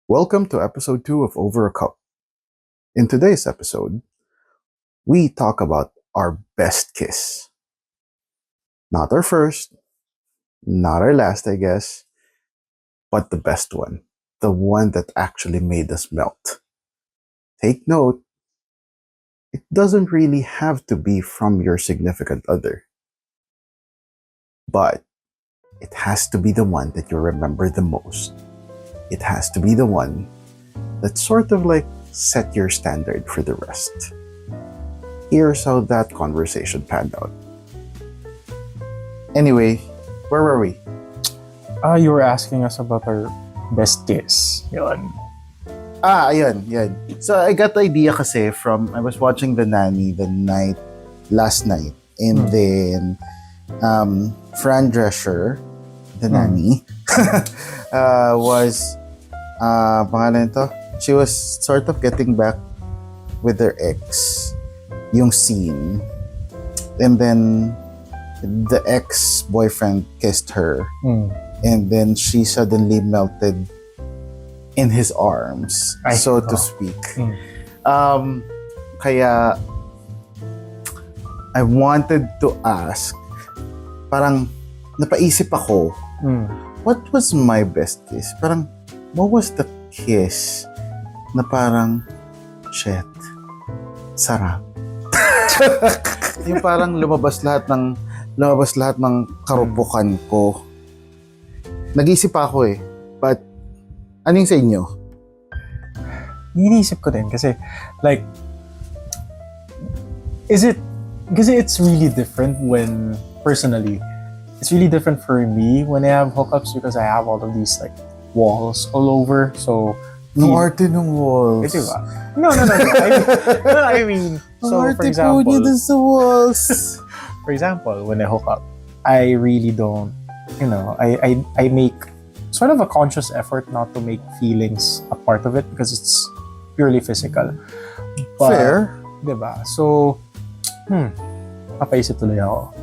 Welcome to episode 2 of Over a Cup. In today's episode, we talk about our best kiss. Not our first, not our last, I guess, but the best one. The one that actually made us melt. Take note, it doesn't really have to be from your significant other, but it has to be the one that you remember the most. It has to be the one that sort of like set your standard for the rest. Here's how that conversation panned out. Anyway, where were we? You were asking us about our best kiss. Yun. Ayun. So I got the idea kasi I was watching The Nanny last night. And then, Fran Drescher, The Nanny, pangalan to? She was sort of getting back with her ex, yung scene. And then, the ex-boyfriend kissed her. And then she suddenly melted in his arms, so to speak. Kaya I wanted to ask, parang napaisip ako, what was my best kiss? Parang, what was the kiss na parang, shit, sarap. Yung parang lumabas lahat ng karupukan ko. Nag-isip ako eh. But, anong sa inyo? Iniisip ko din kasi, like, kasi it's really different when, personally, it's really different for me when I have hookups because I have all of these, like, walls all over, so... No arte ng walls. Eh, diba? No. I mean, so, for example... po niya sa walls. For example, when I hook up, I really don't, I make sort of a conscious effort not to make feelings a part of it because it's purely physical. But, Fair. Diba? So, napaisip tuloy ako.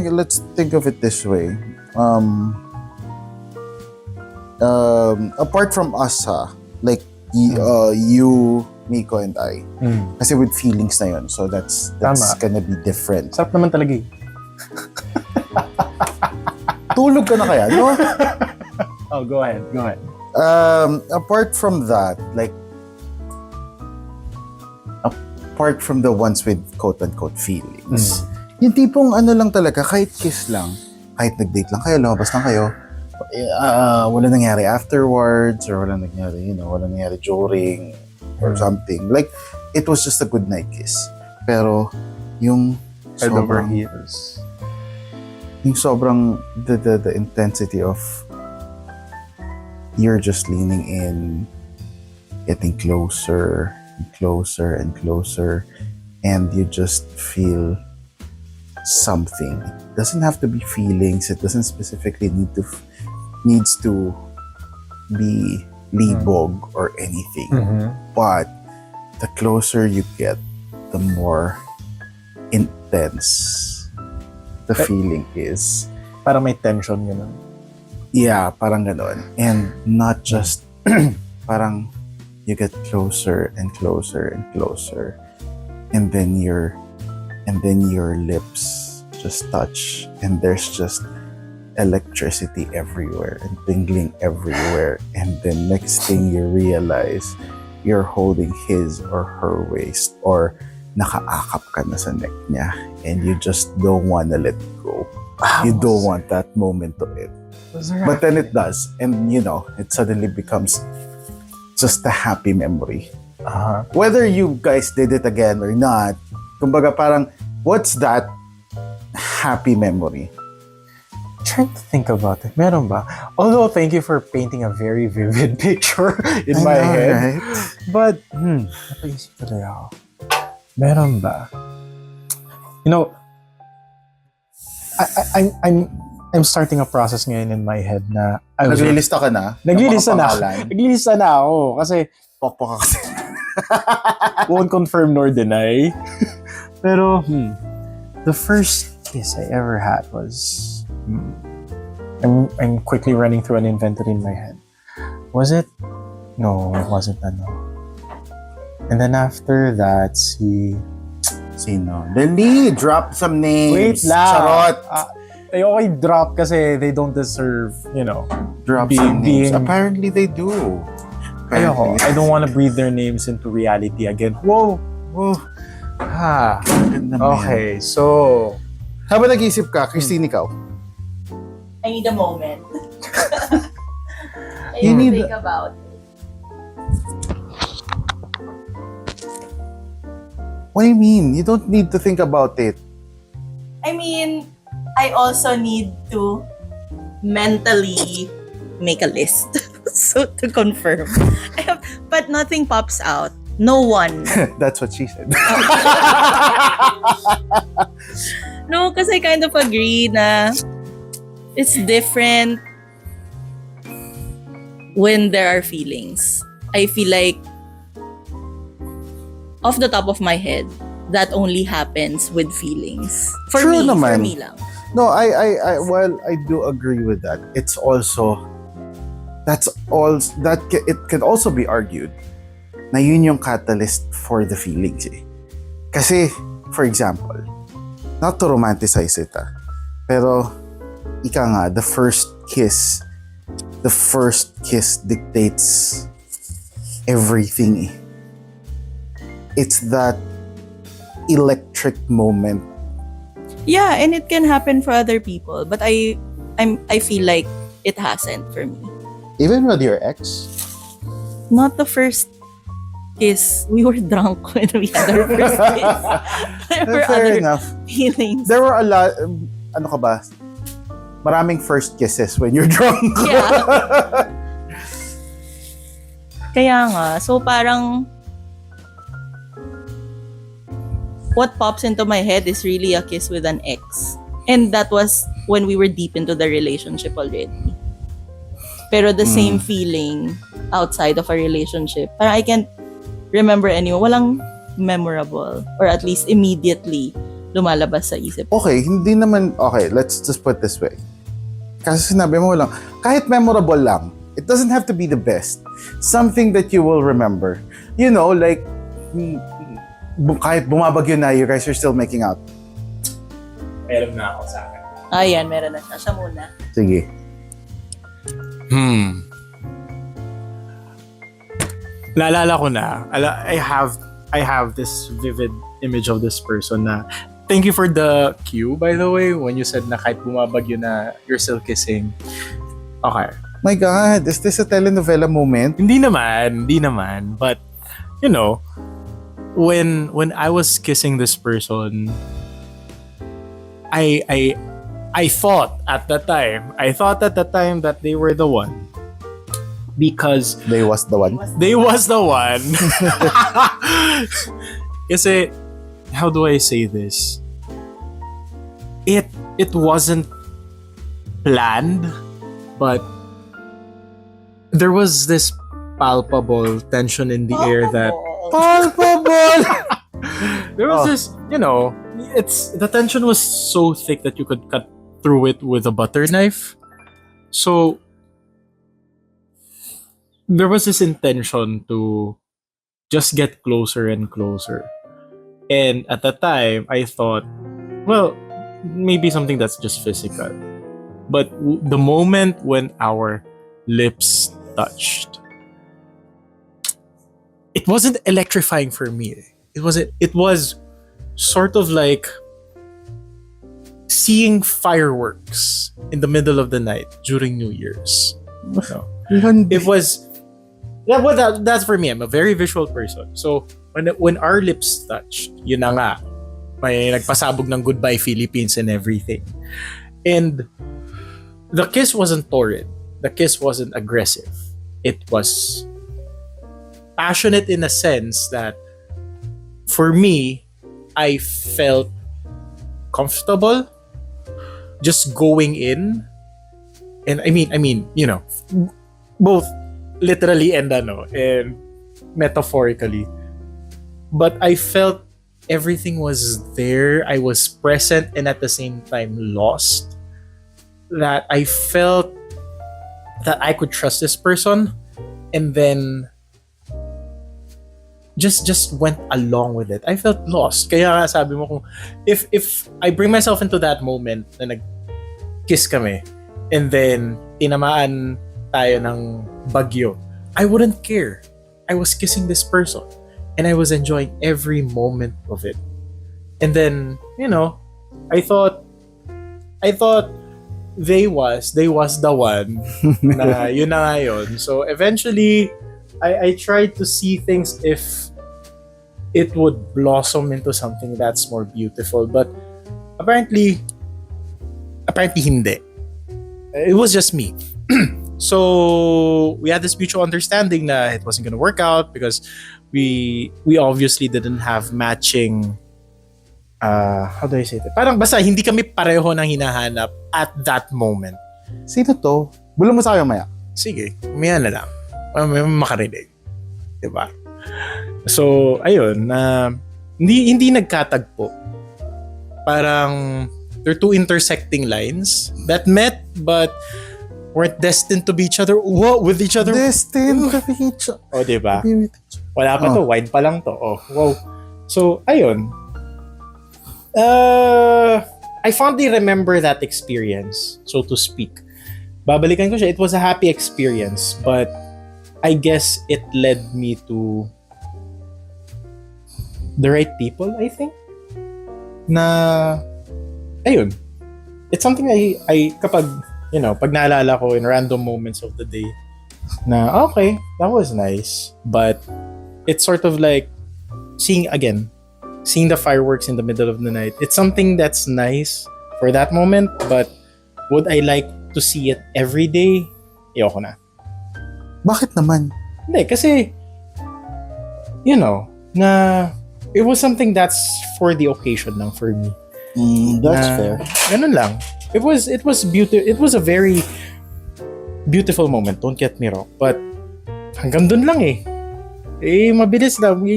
Let's think of it this way. Apart from us, like you, Miko, and I, kasi with feelings na yun, so that's gonna be different. Sarap naman talaga eh. Tulog ka na kaya, no? Oh, go ahead. Apart from that, like, apart from the ones with quote-unquote feelings, yung tipong ano lang talaga, kahit kiss lang, kahit nag-date lang kayo, lumabas lang kayo, wala nangyari afterwards, or wala nangyari during, or something. Like, it was just a good night kiss. Pero, yung Head over heels. Yung sobrang, the intensity of you're just leaning in, getting closer and closer and closer, and you just feel something. It doesn't have to be feelings. It doesn't specifically needs to be libog or anything. But the closer you get, the more intense the feeling is. Parang may tension yun. Yeah, parang ganon. And not just parang you get closer and closer and closer, and then your lips just touch, and there's just electricity everywhere and tingling everywhere, and then next thing you realize you're holding his or her waist, or nakaakap ka na sa neck niya, and you just don't want to let go. You don't want that moment to end. But then it does, and it suddenly becomes just a happy memory. Whether you guys did it again or not, kumbaga parang, what's that happy memory? Trying to think about it. Meron ba? Although, thank you for painting a very vivid picture in my head. Right? But, napaisip talaga ako. Meron ba? I'm starting a process ngayon in my head na... Naglilista ka na? Naglilista na ako. Kasi... Pokpok kasi. Won't confirm nor deny. Pero, the first kiss I ever had was... I'm quickly running through an inventory in my head. Was it? No, it wasn't ano. And then after that, Sino? Dali, drop some names. wait lang. Charot. They always drop kasi they don't deserve, Drop being- some names. being- Apparently they do. ayoko. I don't want to breathe their names into reality again. Whoa! Oh, Ha. ganda mo yan. Okay, so... Habang nag-iisip ka, Christine, ikaw? I need a moment. I You need need- to think about it. What do you mean? You don't need to think about it. I mean, I also need to mentally make a list. So to confirm. But nothing pops out. No one. That's what she said. No, because I kind of agree na it's different when there are feelings. I feel like off the top of my head, that only happens with feelings. For True me, naman. for me lang. No, well, I do agree with that. It's also, it can also be argued na yun yung catalyst for the feelings eh. Kasi, for example, not to romanticize it pero ika nga, the first kiss dictates everything eh. It's that electric moment. Yeah, and it can happen for other people, but I feel like it hasn't for me. Even with your ex? Not the first kiss. We were drunk when we had our first kiss. There were Fair other enough. feelings. There were a lot, ano ka ba? Maraming first kisses when you're drunk. Yeah. Kaya nga, so parang what pops into my head is really a kiss with an ex. And that was when we were deep into the relationship already. Pero the same feeling outside of a relationship, parang I can't remember anyone. Walang memorable or at least immediately lumalabas sa isip. Okay, hindi naman, okay, let's just put it this way. Kasi sinabi mo lang, kahit memorable lang, it doesn't have to be the best. Something that you will remember. You know, like, kahit bumabagyo na, you guys are still making out. Alam na ako sa akin. Ayan, meron na siya. Siya muna. Sige. Naalala ko na. I have this vivid image of this person na thank you for the cue, by the way, when you said na kahit bumabagyo na, you're still kissing. Okay. My God, is this a telenovela moment? Hindi naman. But, you know, when I was kissing this person, I thought at the time that they were the one. Because They was the one. they was the one. Kasi, how do I say this? It wasn't planned, but there was this palpable tension in the air that Palpable! there was Oh. this, the tension was so thick that you could cut through it with a butter knife. So there was this intention to just get closer and closer. And at the time, I thought, well, maybe something that's just physical. But the moment when our lips touched, it wasn't electrifying for me. It was sort of like seeing fireworks in the middle of the night during New Year's. No. It was that's for me. I'm a very visual person. So when our lips touched, yun na nga, may nagpasabog ng goodbye Philippines and everything. And the kiss wasn't torrid. The kiss wasn't aggressive. It was passionate in a sense that for me, I felt comfortable just going in. And I mean, both literally and metaphorically. But I felt everything was there. I was present and at the same time lost. That I felt that I could trust this person and then just went along with it. I felt lost. Kaya nga sabi mo kung if I bring myself into that moment na nag-kiss kami and then tinamaan tayo ng bagyo, I wouldn't care. I was kissing this person and I was enjoying every moment of it. And then, you know, I thought they was the one na yun na nga yun. So eventually I tried to see things if it would blossom into something that's more beautiful, but apparently hindi. It was just me. So we had this mutual understanding na it wasn't gonna work out because we obviously didn't have matching how do I say that? Parang basta hindi kami pareho ng hinahanap at that moment. Sino to? Bulong mo sa akin maya. Sige, maya na lang. May makarinig. Diba? So, ayun, hindi nagkatagpo. Parang they're two intersecting lines that met but weren't destined to be each other. What? With each other? Destined to be each other. O, diba? Wala pa to. Wine pa lang to. Oh, wow. So, ayun. I fondly remember that experience, so to speak. Babalikan ko siya. It was a happy experience, but I guess it led me to the right people, I think. Na, ayun. It's something I kapag, you know, pag naalala ko in random moments of the day, na, okay, that was nice. But it's sort of like seeing the fireworks in the middle of the night. It's something that's nice for that moment, but would I like to see it every day? Ayoko na. Bakit naman? Hindi, kasi, you know, na it was something that's for the occasion lang for me. That's Na, fair. Ganun lang. It was beautiful. It was a very beautiful moment. Don't get me wrong. But hanggang dun lang eh. Mabilis lang.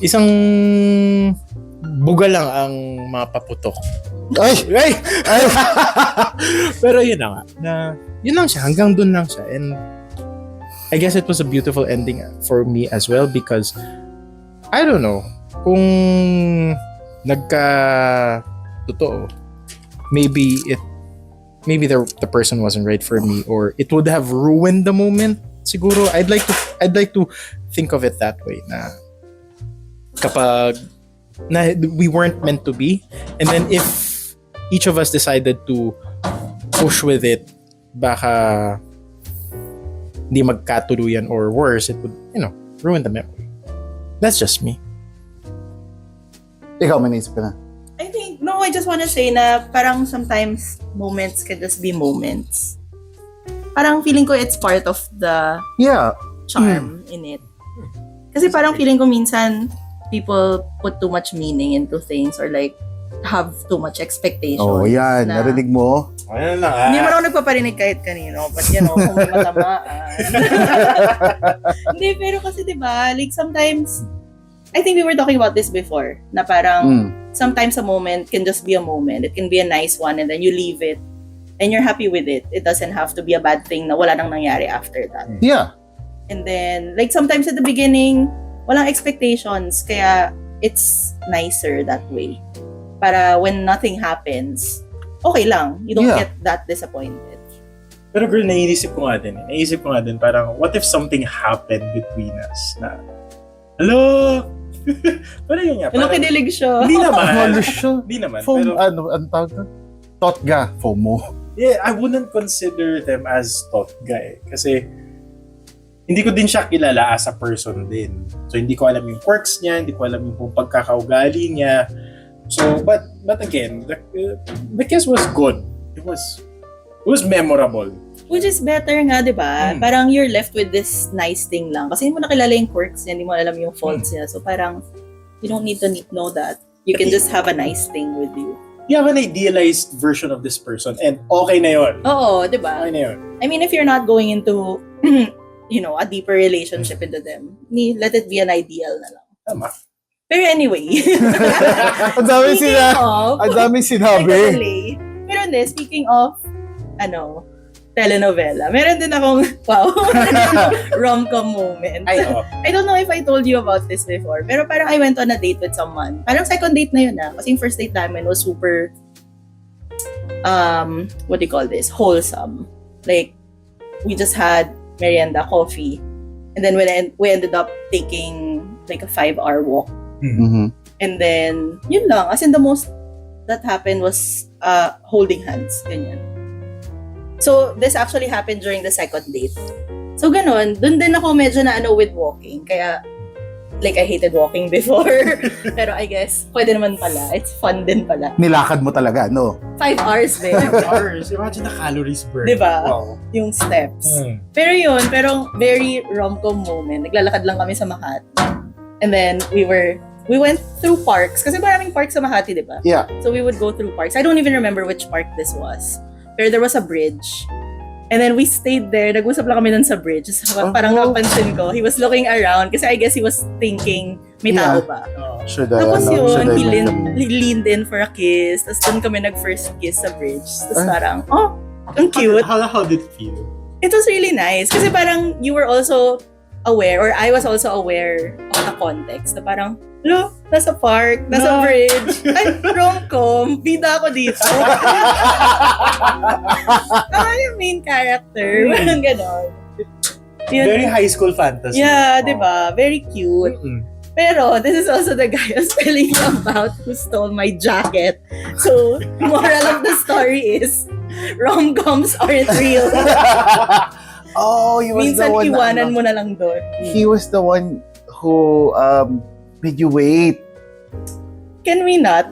Isang buga lang ang mapaputok. Ay! Pero yun na nga. Yun lang siya. Hanggang dun lang siya. And I guess it was a beautiful ending for me as well because I don't know kung totoo, maybe the person wasn't right for me or it would have ruined the moment. Siguro I'd like to think of it that way na kapag na we weren't meant to be, and then if each of us decided to push with it, baka hindi magkatuluyan or worse, it would, you know, ruin the memory. That's just me. Ikaw, may naisip ka na. I just wanna say na parang sometimes moments can just be moments. Parang feeling ko it's part of the charm in it. Kasi parang feeling ko minsan people put too much meaning into things or like have too much expectations. Oh, yan. Na, Narinig mo? Ayun lang hindi naman ako nagpaparinig kahit kanino. But you know, kung may matamaan. Hindi, pero kasi diba, like sometimes, I think we were talking about this before, na parang sometimes a moment can just be a moment. It can be a nice one and then you leave it and you're happy with it. It doesn't have to be a bad thing na wala nang nangyari after that. Yeah. And then, like sometimes at the beginning, walang expectations, kaya it's nicer that way. Para when nothing happens, okay lang. You don't get that disappointed. Pero girl, naisip ko nga din, parang what if something happened between us na, hello? Parang yun nga. Ano kinilig siya? Hindi naman. Hindi naman. Ano tawag na? Totga. FOMO. Yeah, I wouldn't consider them as totga eh. Kasi, hindi ko din siya kilala as a person din. So, hindi ko alam yung quirks niya, hindi ko alam yung pagkakaugali niya. So, but again, the kiss was good. It was memorable. Which is better nga, di ba? Parang you're left with this nice thing lang. Kasi hindi mo nakilala yung quirks niya, hindi mo alam yung faults niya. So parang, you don't need to know that. You can just have a nice thing with you. You have an idealized version of this person and okay na yun. Oo, di ba? Okay na yun. I mean, if you're not going into, you know, a deeper relationship into them, let it be an ideal na lang. Tama. Pero anyway. Ang daming sinabi. Pero hindi, speaking of, telenovela. Meron din akong, rom-com moment. Ay, oo. I don't know if I told you about this before, pero parang I went on a date with someone. Parang second date na yun kasi yung first date namin was super, what do you call this? Wholesome. Like, we just had merienda, coffee, and then we ended up taking like a 5-hour walk. Mhm. And then, yun lang. As in, the most that happened was holding hands. Ganyan. So, this actually happened during the second date. So, ganun. Dun din ako medyo na with walking. Kaya, like, I hated walking before. Pero I guess, pwede naman pala. It's fun din pala. Nilakad mo talaga, no? 5 hours din. Hours. Imagine the calories burned. Diba? Wow. Yung steps. Pero yun, very rom-com moment. Naglalakad lang kami sa Makati. And then, we went through parks. Kasi maraming parks sa Makati, di ba? Yeah. So we would go through parks. I don't even remember which park this was. Pero there was a bridge. And then we stayed there. Nag-usap lang kami nun sa bridge. So, parang napansin ko, he was looking around kasi I guess he was thinking, may tao ba? Should I, Tapos should I yun, look he leaned in for a kiss. Tapos dun kami nag-first kiss sa bridge. Tapos Ay. parang, ang cute. How did it feel? It was really nice. Kasi parang you were also aware, or I was also aware of the context. Na parang, look, nasa park, nasa bridge. Ay, rom-com. Bida ako dito. Ako yung main character. Parang ganon. Yun. Very high school fantasy. Yeah, di ba? Very cute. Mm-mm. Pero, this is also the guy I was telling you about who stole my jacket. So, moral of the story is, rom-coms aren't real. Oh, he was Minsan the one. iwanan mo na lang doon. He was the one who made you wait. Can we not?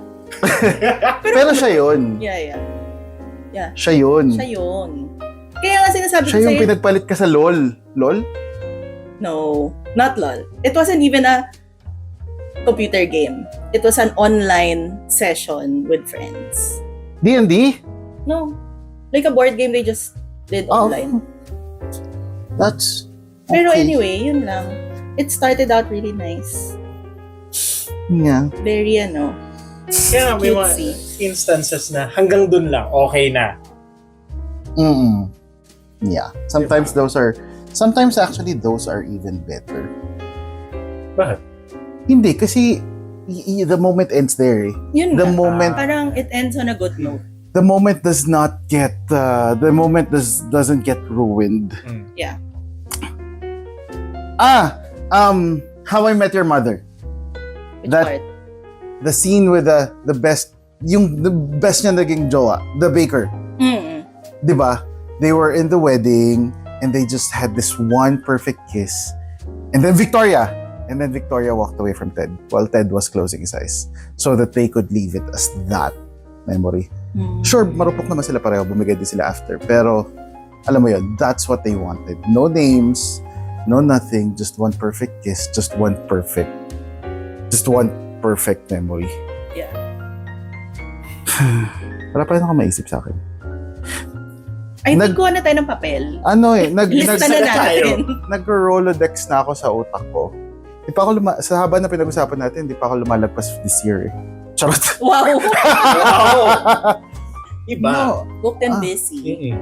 Pero siya yun. Yeah. Siya yun. Siya yun. Kaya nga sinasabi ko Siya yung sa'yo, pinagpalit ka sa LOL. LOL? no, not LOL. It wasn't even a computer game. It was an online session with friends. D&D? No. Like a board game they just did online. That's Pero okay. anyway, yun lang. It started out really nice. Yeah. Very, Kaya may mga cutesy. instances na hanggang dun lang, okay na. Mm-mm. Yeah. Sometimes actually those are even better. Bakit? Hindi, kasi the moment ends there eh. Yun The nga. moment Parang it ends on a good note. the moment does not get doesn't get ruined. Yeah. How I Met Your Mother. Which That- part? The scene with the best the best niya naging jowa, the baker. Mm-mm. 'Di ba? They were in the wedding and they just had this one perfect kiss. And then Victoria walked away from Ted while Ted was closing his eyes so that they could leave it as that memory. Mm. Sure, marupok naman sila pareho, bumigay din sila after. Pero, alam mo yun, that's what they wanted. No names, no nothing, just one perfect kiss, just one perfect memory. Yeah. Wala pa rin ako maisip sa akin. I think kuha na tayo ng papel. Ano Lista na natin. nag-Rolodex na ako sa utak ko. Di pa ako sa haba na pinag-usapan natin, di pa ako lumalagpas this year eh. Charot. Wow! Wow! Iba. No. Booked and busy.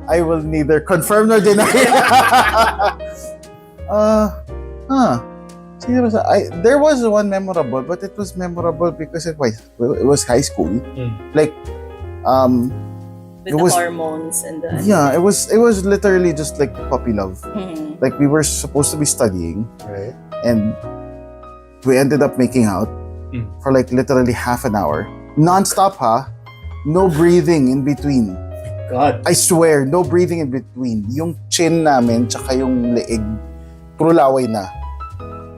I will neither confirm nor deny. Siguro there was one memorable, but it was memorable because it was high school. Like, With it the was- hormones and the... yeah, it was literally just like puppy love. Hmm. Like, we were supposed to be studying, Right. and we ended up making out for like literally half an hour. Non-stop, ha? No breathing in between. God. I swear, no breathing in between. Yung chin namin, tsaka yung leeg, puro laway na.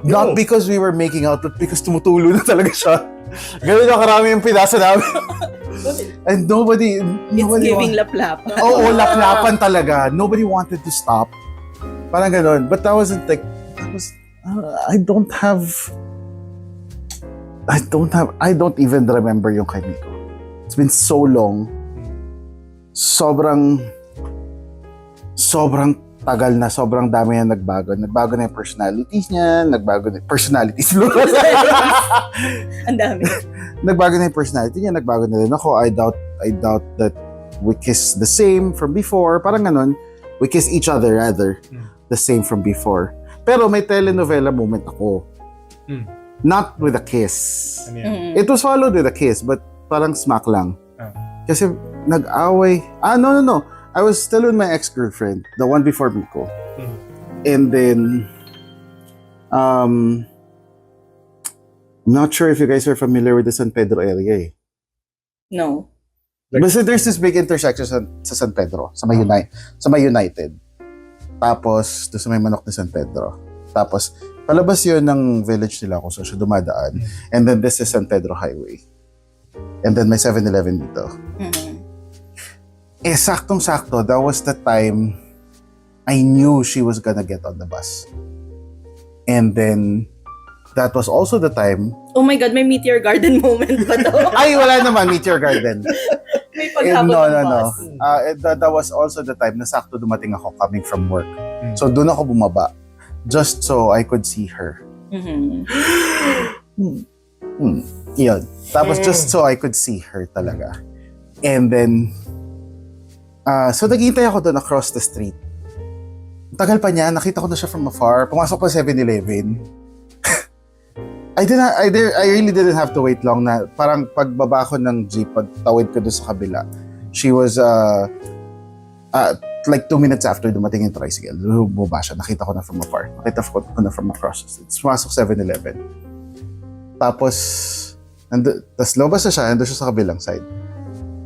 Not Yo. because we were making out, but because tumutulo na talaga siya. Ganun na karami yung pinasa namin. And nobody It's giving laplap. Oo, laplapan talaga. Nobody wanted to stop. Parang ganun. But that wasn't like, I don't even remember yung kay Miko. It's been so long. Sobrang tagal na, sobrang dami na nagbago. Nagbago na yung personalities niya, personalities. Ang dami. Nagbago na yung personality niya, nagbago na rin ako. I doubt that we kiss the same from before, parang ganun. We kiss each other rather, the same from before. Pero may telenovela moment ako. Not with a kiss. Ano yan? It was followed with a kiss, but parang smack lang. Ah. Kasi nag-away. No. I was still with my ex-girlfriend, the one before Miko. And then, I'm not sure if you guys are familiar with the San Pedro area eh. No. Basta there's this big intersection sa San Pedro, sa may United. Tapos, doon sa may manok na San Pedro. Tapos, palabas yun ng village nila kung saan siya dumadaan. And then this is San Pedro Highway. And then may 7-Eleven dito. Eh, saktong-sakto, that was the time I knew she was gonna get on the bus. And then, that was also the time... Oh my God, may Meteor Garden moment pa to. Ay, wala naman, Meteor Garden. May paghabot ng bus. That was also the time na sakto dumating ako coming from work. So, doon ako bumaba. Just so I could see her. Yun. Tapos, just so I could see her talaga. And then, so naghihintay ako doon across the street. Tagal pa niya, nakita ko na siya from afar. Pumasok pa sa 7-Eleven. I really didn't have to wait long na parang pagbaba ko ng jeep, pagtawid ko doon sa kabila. She was like 2 minutes after dumating yung tricycle. Bumaba siya, nakita ko na from afar. Nakita ko na from across the street. Pumasok 7-Eleven. Tapos lumabas na siya, nandun siya sa kabilang side.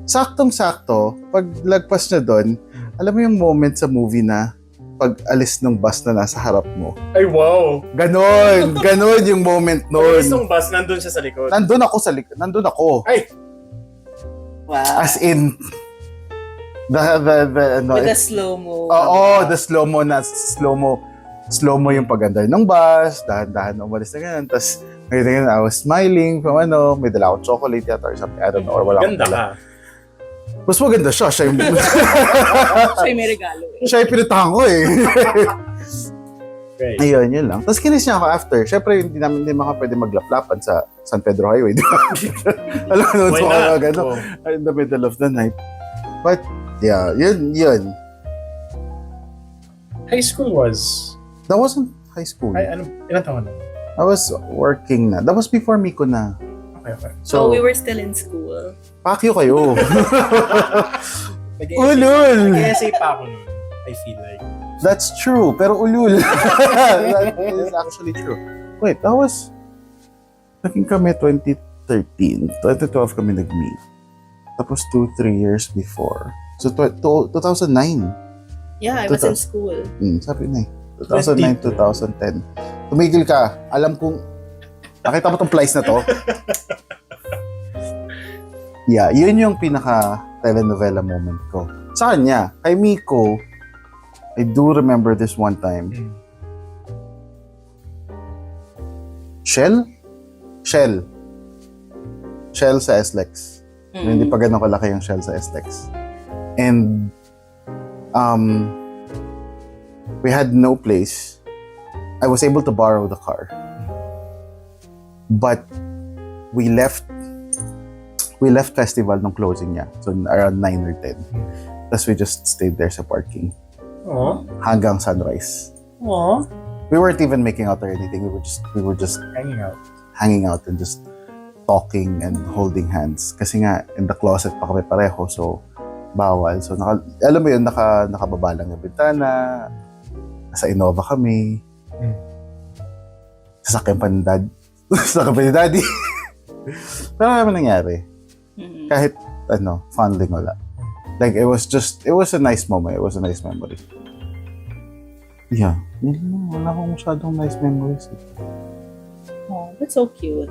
Saktong-sakto, pag lagpas niya doon, alam mo yung moment sa movie na pag alis ng bus na nasa harap mo. Ay, wow! Ganon yung moment Pag-alis noon. ng bus, nandun siya sa likod. Nandun ako. Ay! Wow. As in, With the slow-mo. Oo, the slow-mo yung pagandar ng bus, dahan-dahan umalis na ganun. Tapos, ngayon, I was smiling from may dala akong chocolate yata or something. I don't know, or wala akong Ganda dala. ka. Mas maganda siya. Siya yung May regalo eh. siya yung pinuntahan ko eh. Great. Ayun, yun lang. Tapos kinis niya ako after. Siyempre, hindi maka pwede maglaplapan sa San Pedro Highway. Di ba? Alam mo, Why so not? gano'n. In the middle of the night. But, yeah, yun. High school was... That wasn't high school. Ay, ilan taon na? I was working na. That was before Miko na. Okay. So, we were still in school. Pakyo kayo. Nag-essay Ulul! nag-essay pa ako nun. I feel like. That's true, pero ulul. That is actually true. Wait, that was... Naging kami 2013. 2012 kami nag-meet. Tapos 2-3 years before. So, 2009. Yeah, I was in school. Sabi na eh. 2009, 2010. Tumigil ka. Alam kong... Nakita mo tong plies na to? Yeah, yun yung pinaka-telenovela moment ko. Sa kanya, kay Miko, I do remember this one time. Shell sa SLEX. Hindi pa ganun kalaki yung Shell sa SLEX. And we had no place. I was able to borrow the car. But we left festival nung closing niya. So around 9 or 10. Tapos we just stayed there sa parking. Aww. Hanggang sunrise. Aww. We weren't even making out or anything. We were just hanging out and just talking and holding hands. Kasi nga, in the closet pa kami pareho. So, bawal. So, alam mo yun, nakababa lang yung bintana. Nasa Innova kami. Sasakyan pa ni Dad. Sasakyan pa ni Daddy. Pero ano nangyari? Kahit, fondling wala. Like, it was a nice moment. It was a nice memory. Yeah. Wala akong masyadong nice memories. Oh, that's so cute.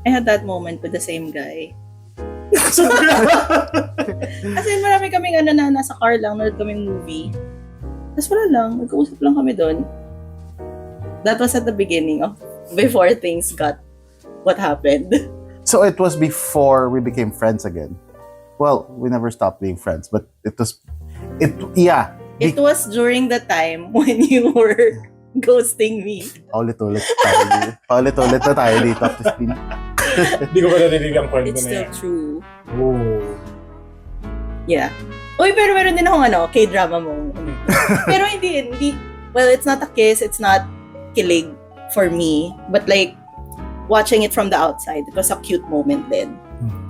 I had that moment with the same guy. Kasi marami kaming na nasa car lang, nanood kaming movie. Tapos wala lang, nag-uusap lang kami doon. That was at the beginning of, before things got what happened. So it was before we became friends again. Well, we never stopped being friends, but it was during the time when you were ghosting me. Paulit-ulit na tayo dito. Hindi ko pa narinig ang kwento It's na still yan. true. Oh. Yeah. Uy, pero meron din akong K-drama mo. Pero hindi, well, it's not a kiss, it's not kilig for me, but like, watching it from the outside, it was a cute moment din.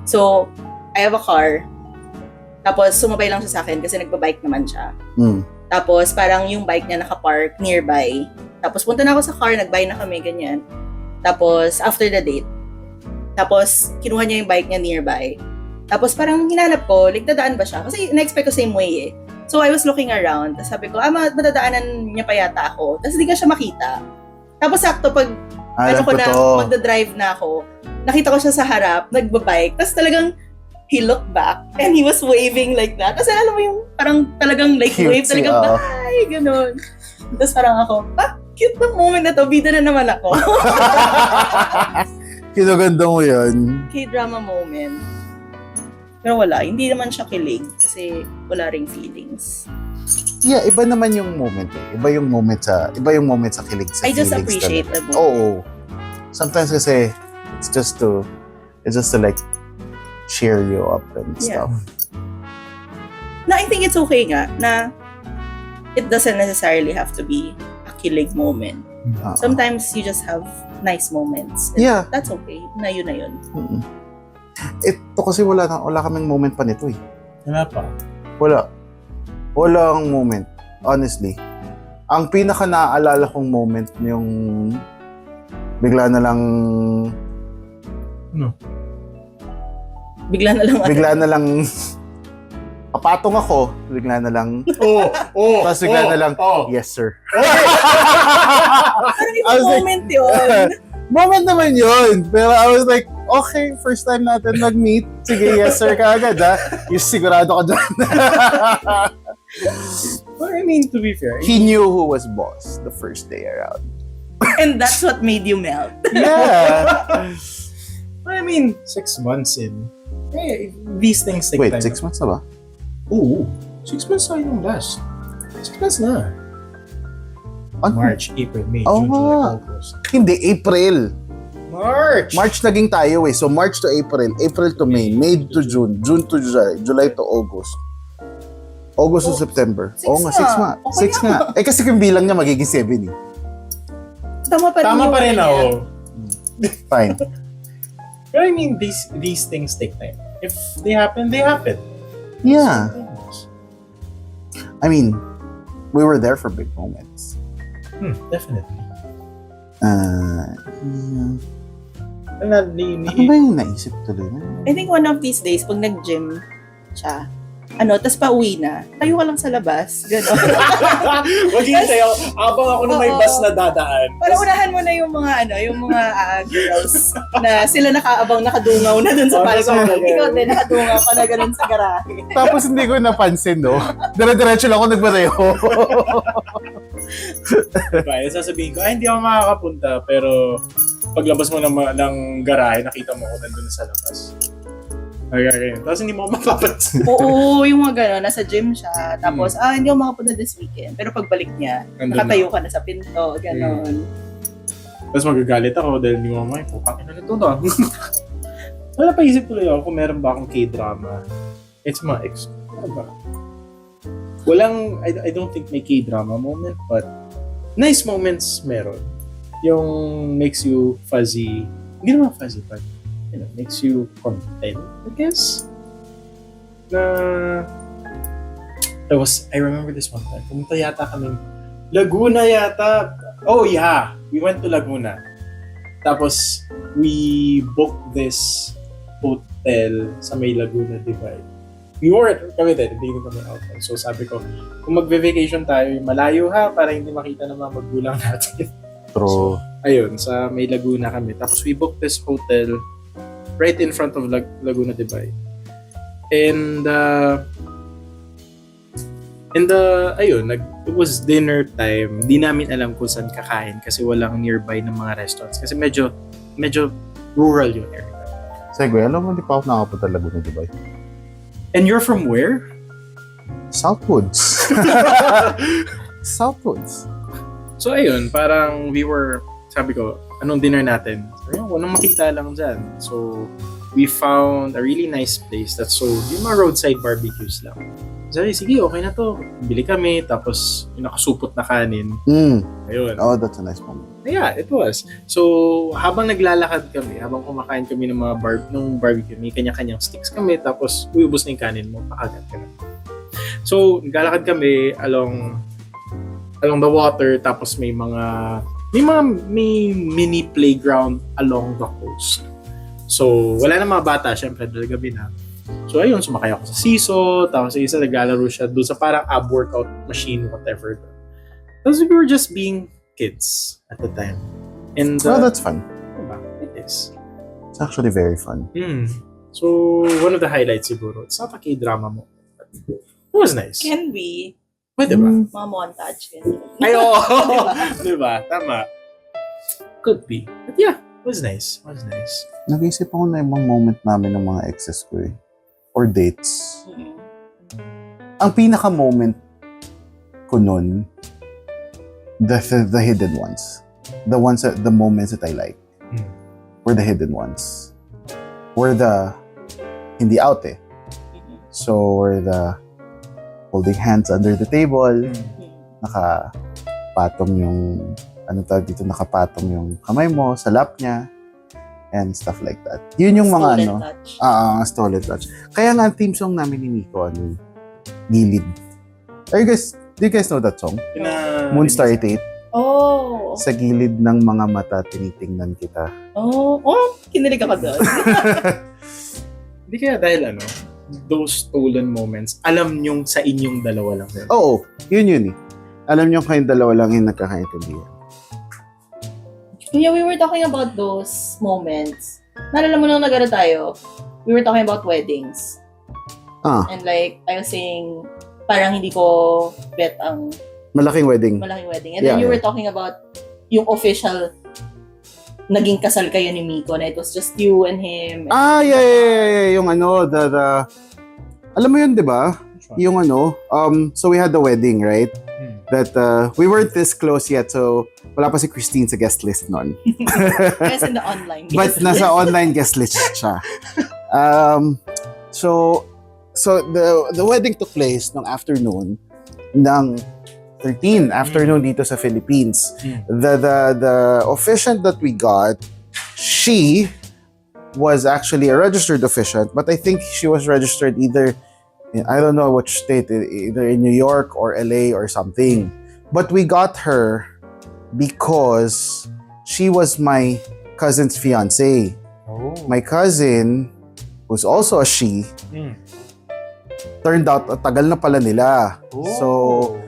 So, I have a car, tapos sumabay lang siya sa akin kasi nagbabike naman siya. Tapos, parang yung bike niya nakapark nearby. Tapos, punta na ako sa car, nag-buy na kami, ganyan. Tapos, after the date, tapos, kinuha niya yung bike niya nearby. Tapos, parang hinanap ko, like, dadaan ba siya? Kasi, na-expect ko same way eh. So, I was looking around. Tapos, sabi ko, madadaanan niya pa yata ako. Tapos, hindi ka siya makita. Tapos, sakto, pag, magdadrive na ako, nakita ko siya sa harap, nagbabike. Tapos, talagang, he looked back, and he was waving like that. Tapos, alam mo yung, parang, talagang, like, Cute wave, talagang, bye, ganun. Tapos, parang ako, cute na moment na to, bida na naman ako. Kinaganda mo yun. K-drama moment. Pero wala, hindi naman siya kilig kasi wala ring feelings. Yeah, iba naman yung moment eh. Iba yung moment sa kilig sa I just feelings appreciate talaga. the moment. Oo. Sometimes kasi it's just to like cheer you up and Yeah. stuff. Na I think it's okay nga na it doesn't necessarily have to be a kilig moment. Sometimes you just have nice moments. And Yeah. that's okay. Na yun. Mm-mm. Ito kasi wala kaming moment pa nito eh. Wala pa. Walang moment, honestly. Ang pinaka naaalala kong moment yung bigla na lang papatong ako, bigla na lang tapos bigla na lang yes sir. Parang ibang moment yun. Moment naman yun. Pero I was like, okay, first time natin mag-meet. Sige, yes sir ka agad ha. Yung sigurado ka dyan. Well, I mean, to be fair, He knew who was boss the first day around. And that's what made you melt. Yeah. well, I mean, 6 months in. These things take Wait, time. 6 months na ba? Oo. 6 months na yung last. 6 months na. March, April, May, June, July, August. Hindi, April. March naging tayo eh. So March to April, April to May, May to June, June to July, July to August. August to September. Oo nga, 6 nga. Okay 6 nga. Eh kasi kung bilang niya magiging 7 eh. Tama pa rin. Tama yung pa rin niya. ako. Fine. But I mean, these things take time. If they happen, they happen. Yeah. Sometimes. I mean, we were there for big moments. Definitely. Yeah. And Ano ba yung naisip tuloy? I think one of these days, pag nag-gym siya, tas pauwi na, tayo ka lang sa labas, gano'n. Maghihintay ako, abang ako na may Oo. bus na dadaan. Para unahan mo na yung mga girls na sila nakadungaw na dun sa balcony. Ikaw din, nakadungaw ka na ganun sa garahe. Tapos hindi ko napansin, no? Dire-diretso lang ako nagbareho. Kaya sasabihin ko, hindi ako makakapunta, pero paglabas mo ng garahe, nakita mo ako nandun sa labas. Ganyan. Tapos hindi mo ako mapapansin. Oo, yung mga gano'n, nasa gym siya. Tapos, hindi ako makapunta this weekend. Pero pagbalik niya, Nandun nakatayo ka na sa pinto, gano'n. Tapos magagalit ako dahil hindi mo makikita. Putang ina nito na. Wala pa isip tuloy ako kung meron ba akong K-drama. It's my ex. Ano ba? Walang, I don't think may K-drama moment, but nice moments meron. Yung makes you fuzzy. Hindi naman fuzzy, but makes you content, I guess. I remember this one time. Pumunta yata kami. Laguna yata. Oh yeah, we went to Laguna. Tapos, we booked this hotel sa may Laguna Divide. We weren't kami din, hindi kami outside. So sabi ko, kung magve-vacation tayo, malayo ha, para hindi makita ng mga magulang natin. True. So, ayun, sa may Laguna kami. Tapos we booked this hotel right in front of Laguna Divide. And ayun, it was dinner time. Di namin alam kung saan kakain kasi walang nearby ng mga restaurants. Kasi medyo rural yung area. Segue, alam mo, hindi pa ako nakapunta Laguna, di ba? And you're from where? Southwoods. Southwoods. So ayun, parang sabi ko, anong dinner natin? Sabi ko, walang makita lang dyan. So, we found a really nice place that sold yung mga roadside barbecues lang. Sabi, sige, okay na to. Bili kami, tapos yung nakasupot na kanin. Ayun. Oh, that's a nice moment. Yeah, it was. So, habang naglalakad kami, habang kumakain kami ng mga barbecue, may kanya-kanyang sticks kami, tapos uubos na yung kanin mo, pakagat ka na. So, naglalakad kami along the water, tapos may mini playground along the coast. So, wala na mga bata, syempre, dahil gabi na. So, ayun, sumakay ako sa siso, tapos isa naglalaro siya doon sa parang ab workout machine, whatever. Tapos we were just being kids at the time. And, Oh, that's fun. diba? It is. It's actually very fun. So, one of the highlights siguro, it's not a K-drama mo. It was nice. Can be. Pwede ba? Mga montage. Ay, oo! Diba? Tama. Could be. But yeah, it was nice. It was nice. Nag-isip ako na ibang moment namin ng mga exes ko eh. Or dates. Ang pinaka-moment ko nun, the hidden ones. The moments that I like. Were the hidden ones. Were the hindi out eh. So, were the holding hands under the table. Nakapatong yung nakapatong yung kamay mo sa lap niya. And stuff like that. Yun yung mga Stolen touch. Stolen touch. Kaya nga, theme song namin ni Nico, Gilid. Do you guys know that song? Moonstar 88. Oh. Sa gilid ng mga mata, tinitingnan kita. Oh, kinilig ako doon. Hindi kaya dahil those stolen moments, alam nyong sa inyong dalawa lang yun. Oo, yun eh. Alam nyo kayong dalawa lang yung nagkakaintindihan. Yeah, we were talking about those moments. Naalala mo nung nag-ano tayo, we were talking about weddings. And like, I was saying, parang hindi ko bet ang malaking wedding. And then you were talking about yung official naging kasal kayo ni Miko na it was just you and him. Yeah. Yung alam mo yun, di ba? Yung so we had the wedding, right? That we weren't this close yet, so wala pa si Christine sa guest list nun. Kasi in the online guest But nasa online guest list siya. So the wedding took place nung afternoon ng 13 afternoon dito sa Philippines. The officiant that we got, she was actually a registered officiant, but I think she was registered either I don't know which state, either in New York or LA or something. But we got her because she was my cousin's fiancé. My cousin, who's also a she, turned out, tagal na pala nila. So,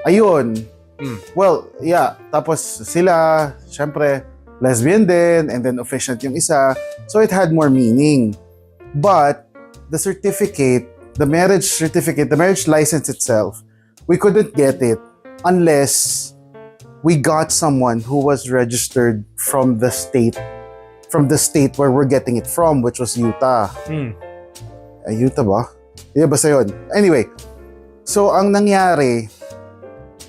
ayun. Well, yeah. Tapos sila, syempre, lesbian din, and then officiant yung isa. So, it had more meaning. But, the marriage license itself, we couldn't get it unless we got someone who was registered from the state where we're getting it from, which was Utah. Utah ba? Yeah, basta yun. Anyway, so ang nangyari,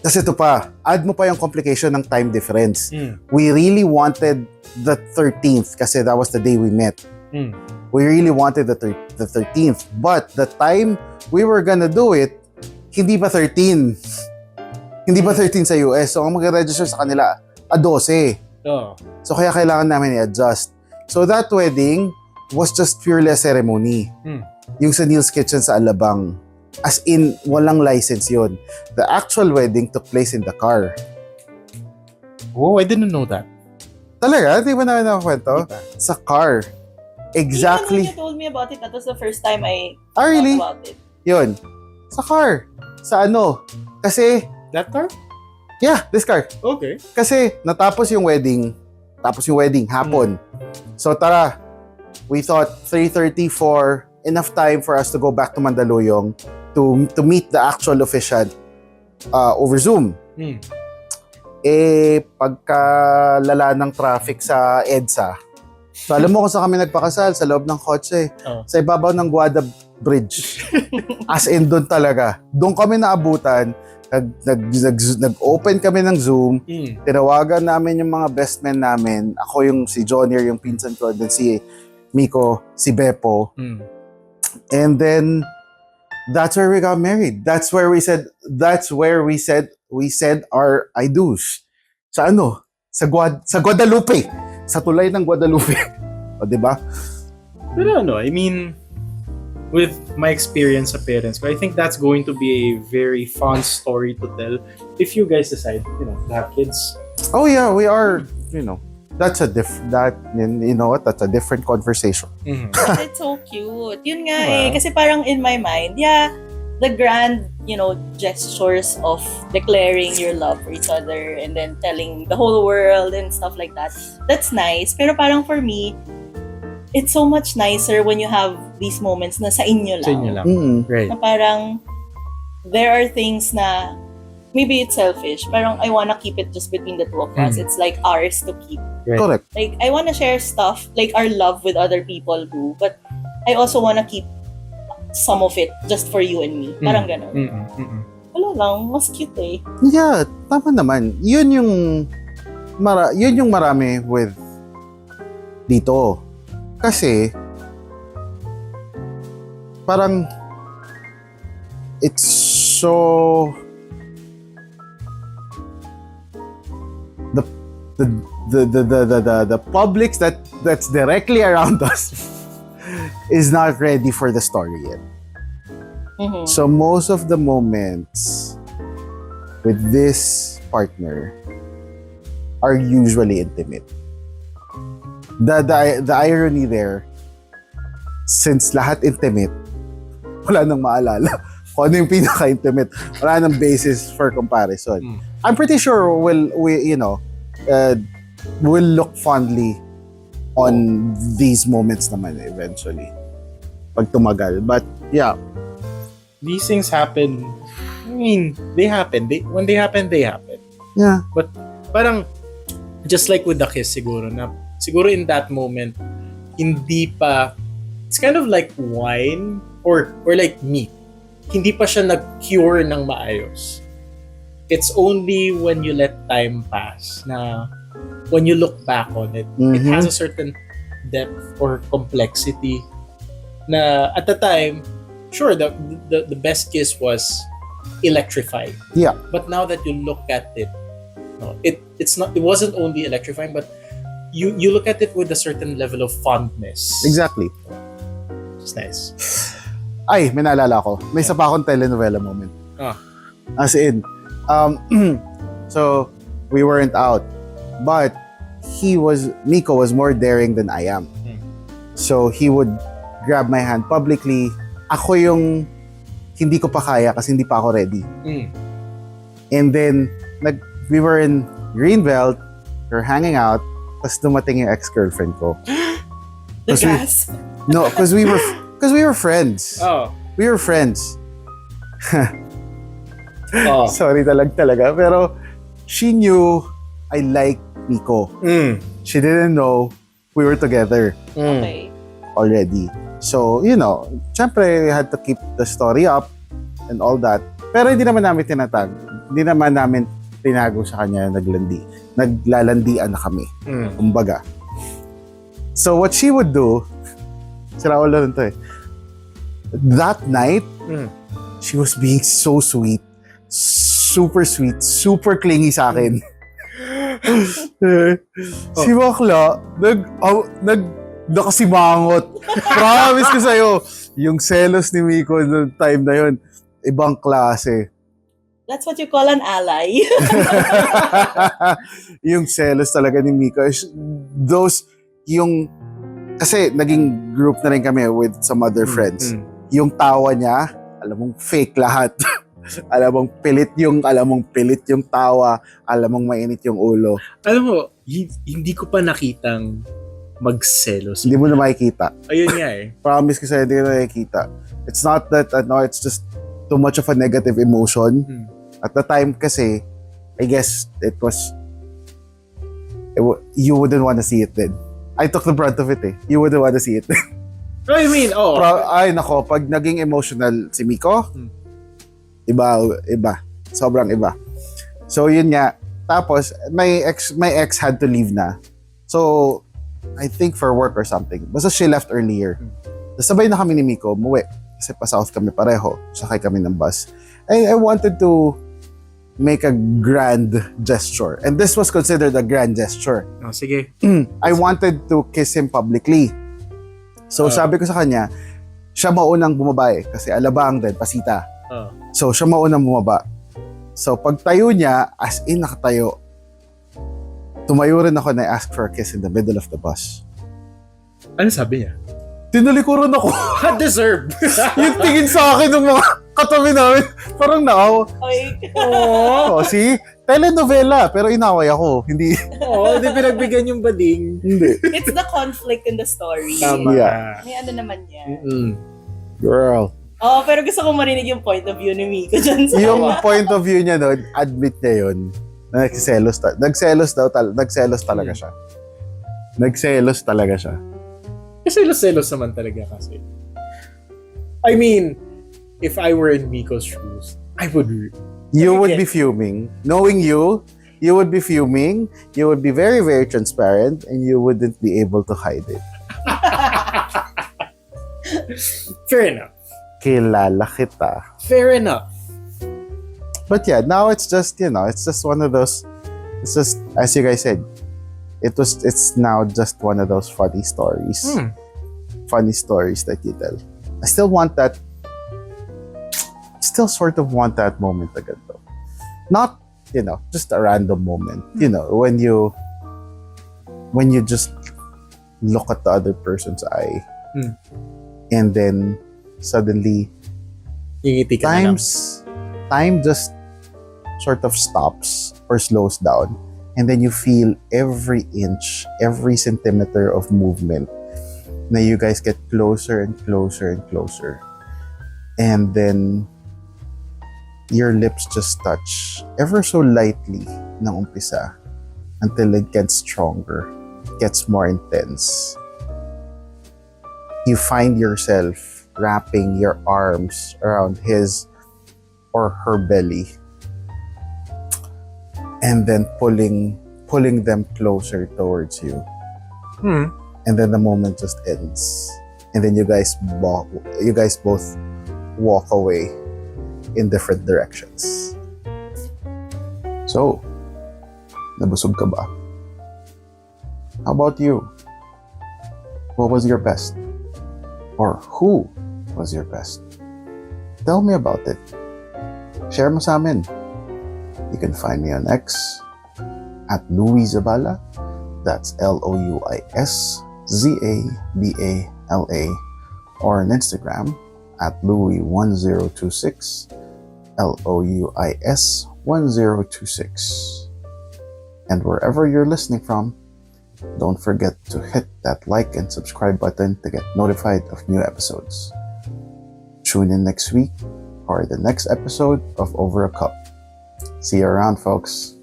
kasi ito pa, add mo pa yung complication ng time difference. We really wanted the 13th kasi that was the day we met. We really wanted the 13th. But the time we were gonna do it, hindi pa 13. Hindi pa 13 sa US. So, ang mag-register sa kanila, 12. So, kaya kailangan namin i-adjust. So, that wedding was just purely a ceremony. Yung sa Neil's Kitchen sa Alabang. As in, walang license yun. The actual wedding took place in the car. Oh, I didn't know that. Talaga? Di ba namin nakakwento? Sa car. Exactly. Even when you told me about it, that was the first time I really? thought about it. Yun. Sa car. Sa Kasi, That car? yeah, this car. Okay. Kasi, natapos yung wedding. Hapon. So, tara. We thought 3:30 for enough time for us to go back to Mandaluyong to meet the actual officiant over Zoom. Pagkalala ng traffic sa EDSA, so alam mo kung saan kami nagpakasal? Sa loob ng kotse. Sa ibabaw ng Guada Bridge. As in, doon talaga. Doon kami naabutan. Nag-open kami ng Zoom. Tinawagan namin yung mga best men namin. Ako si Jonier, yung pinsan ko. Then Miko, si Beppo. Mm. And then that's where we got married. That's where we said our I do's. Sa ano? Sa Guadalupe. Sa tulay ng Guadalupe. O, di ba? Pero ano, I mean, with my experience sa parents ko, I think that's going to be a very fun story to tell if you guys decide, to have kids. Oh yeah, we are, that's a that's a different conversation. Mhm. But it's so cute. Yun nga Wow. Kasi parang in my mind, the grand, gestures of declaring your love for each other and then telling the whole world and stuff like that. That's nice. Pero parang for me, it's so much nicer when you have these moments na sa inyo lang. Sa inyo lang. Right. Na parang, there are things na, maybe it's selfish, parang I wanna keep it just between the two of us. It's like ours to keep. Right. Correct. Like, I wanna share stuff, like our love with other people too, but I also wanna keep some of it just for you and me. Parang ganun. Wala lang, mas cute eh. Yeah, tama naman. Yun yung marami with dito. Kasi parang it's so the public that's directly around us is not ready for the story yet. Mhm. So most of the moments with this partner are usually intimate. The irony there, since lahat intimate, wala nang maalala kung ano yung pinaka-intimate. Wala nang basis for comparison. I'm pretty sure we'll look fondly on these moments naman eventually. Pag tumagal. But yeah, These things happen. I mean, they happen. When they happen, they happen. yeah. But parang, just like with the kiss siguro, in that moment, hindi pa, it's kind of like wine or like meat. Hindi pa siya nag-cure ng maayos. It's only when you let time pass na when you look back on it, it has a certain depth or complexity na at the time, sure, the best kiss was electrifying. Yeah. But now that you look at it, it wasn't only electrifying, but you look at it with a certain level of fondness. Exactly. It's nice. Ay, may naalala ko. May isa pa akong telenovela moment. Ah. As in, so, we weren't out. But, Miko was more daring than I am. So, he would grab my hand publicly. Ako yung hindi ko pa kaya kasi hindi pa ako ready. And then, we were in Greenbelt, we were hanging out, tapos dumating yung ex-girlfriend ko. The Kasi- gasp. No, because we were friends. Oh. We were friends. Oh. Sorry talaga. Pero she knew I liked Miko. She didn't know we were together Okay. already. So, syempre, we had to keep the story up and all that. Pero hindi naman namin Hindi naman namin tinago sa kanya naglalandian na kami. Kumbaga. So, what she would do, sira ulo rin to eh. That night, she was being so sweet. Super sweet. Super clingy sa akin. Si Bakla, nakasimangot. Promise ko sa'yo, yung selos ni Miko noong time na yun, ibang klase. That's what you call an ally. Yung selos talaga ni Miko. Kasi naging group na rin kami with some other friends. Yung tawa niya, alam mong fake lahat. alam mong pilit yung tawa, alam mong mainit yung ulo. Alam mo, hindi ko pa nakitang magselos. Hindi mo na makikita. Ayun nga eh. Promise ko sa'yo, hindi ko na nakikita. It's not that, it's just too much of a negative emotion. At the time kasi, I guess you wouldn't want to see it then. I took the brunt of it eh. You wouldn't want to see it then. I mean, Ay nako, pag naging emotional si Miko, iba. Sobrang iba. So yun nga. Tapos, my ex had to leave na. So, I think for work or something. Basta she left earlier. Tapos sabay na kami ni Miko, umuwi. Kasi pa-south kami pareho. Sakay kami ng bus. I wanted to make a grand gesture. And this was considered a grand gesture. Oh, sige. I wanted to kiss him publicly. So sabi ko sa kanya, siya maunang bumaba eh. Kasi alabang din, pasita. So siya maunang bumaba. So pagtayo niya, as in nakatayo, tumayo rin ako na ask for a kiss in the middle of the bus. Ano sabi niya? Tinalikuran ako. Deserve! Yung tingin sa akin ng mga katabi namin, parang naaw. Oh, see? Telenovela, pero inaway ako. Hindi. Hindi pinagbigyan yung bading. Hindi. It's the conflict in the story. Tama. Yeah. May ano naman yan. Girl. Oo, pero gusto ko marinig yung point of view ni Miko dyan sa Yung awa. point of view niya doon, admit niya yun. Na nagselos talaga siya. Nagselos talaga siya. Selos naman talaga kasi. I mean, if I were in Miko's shoes, I would... You would be fuming. Knowing you would be fuming, you would be very, very transparent, and you wouldn't be able to hide it. Fair enough. Kilala kita. Fair enough. But yeah, now it's just, it's just one of those, it's just, as you guys said, it's now just one of those funny stories. Funny stories that you tell. I still want that, still sort of want that moment agad though. Not, just a random moment. When you just look at the other person's eye and then suddenly Ngingiti ka na lang. time just sort of stops or slows down, and then you feel every inch, every centimeter of movement. Now you guys get closer and closer and closer, and then your lips just touch ever so lightly ng umpisa until it gets stronger, gets more intense. You find yourself wrapping your arms around his or her belly, and then pulling them closer towards you. And then the moment just ends, and then you guys both walk away in different directions. So, nabusog ka ba? How about you? What was your best? Or who was your best? Tell me about it. Share mo sa amin. You can find me on X at Louis Zabala. That's LOUISZABALA. Or on Instagram at Louis1026. LOUIS1026. And wherever you're listening from, don't forget to hit that like and subscribe button to get notified of new episodes. Tune in next week for the next episode of Over a Cup. See you around, folks.